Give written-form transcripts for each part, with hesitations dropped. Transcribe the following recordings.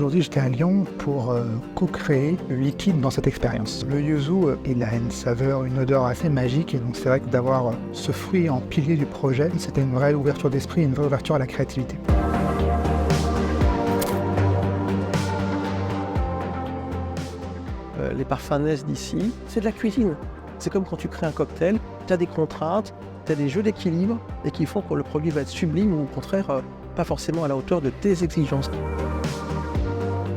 Aujourd'hui, j'étais à Lyon pour co-créer le liquide dans cette expérience. Le yuzu, il a une saveur, une odeur assez magique, et donc c'est vrai que d'avoir ce fruit en pilier du projet, c'était une vraie ouverture d'esprit, une vraie ouverture à la créativité. Les parfums naissent d'ici, c'est de la cuisine. C'est comme quand tu crées un cocktail, tu as des contraintes, tu as des jeux d'équilibre et qui font que le produit va être sublime ou au contraire pas forcément à la hauteur de tes exigences.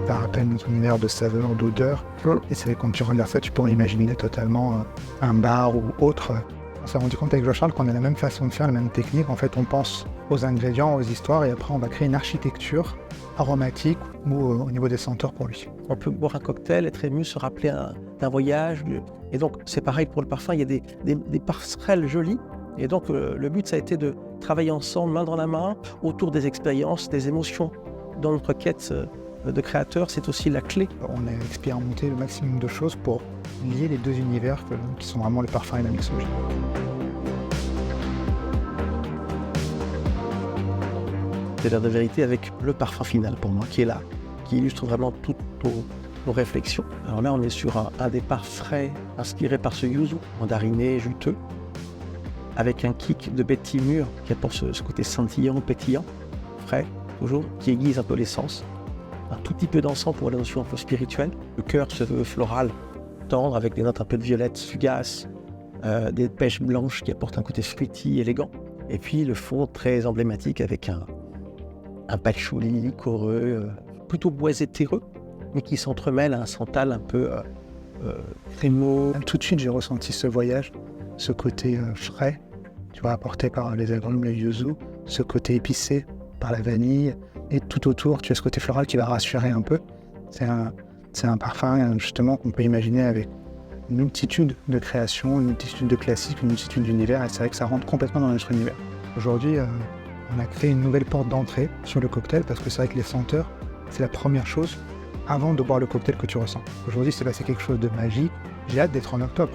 Ça rappelle notre univers de saveurs, d'odeurs, et c'est vrai que quand tu regardes ça, tu pourrais imaginer totalement un bar ou autre. On s'est rendu compte avec Jean-Charles qu'on a la même façon de faire, la même technique. En fait, on pense aux ingrédients, aux histoires, et après on va créer une architecture aromatique ou au niveau des senteurs pour lui. On peut boire un cocktail, être ému, se rappeler d'un voyage. Et donc c'est pareil pour le parfum, il y a des passerelles jolies. Et donc le but, ça a été de travailler ensemble, main dans la main, autour des expériences, des émotions. Dans notre quête de créateur, c'est aussi la clé. On a expérimenté le maximum de choses pour lier les deux univers qui sont vraiment le parfum et la mixologie. C'est l'air de vérité avec le parfum final pour moi qui est là, qui illustre vraiment toutes nos réflexions. Alors là, on est sur un départ frais, inspiré par ce yuzu, mandariné, juteux, avec un kick de Betty Mûre qui apporte ce côté scintillant, pétillant, frais, toujours, qui aiguise un peu l'essence. Un tout petit peu d'encens pour la notion un peu spirituelle. Le cœur se veut floral, tendre, avec des notes un peu de violette fugace, des pêches blanches qui apportent un côté fruity, élégant. Et puis le fond très emblématique avec un patchouli liquoreux, plutôt boisé terreux, mais qui s'entremêle à un santal un peu crémeux. Tout de suite, j'ai ressenti ce voyage, ce côté frais, tu vois, apporté par les agrumes, le yuzu, ce côté épicé par la vanille, et tout autour, tu as ce côté floral qui va rassurer un peu. C'est un parfum, justement, qu'on peut imaginer avec une multitude de créations, une multitude de classiques, une multitude d'univers, et c'est vrai que ça rentre complètement dans notre univers. Aujourd'hui, on a créé une nouvelle porte d'entrée sur le cocktail, parce que c'est vrai que les senteurs, c'est la première chose avant de boire le cocktail que tu ressens. Aujourd'hui, c'est passé quelque chose de magique. J'ai hâte d'être en octobre.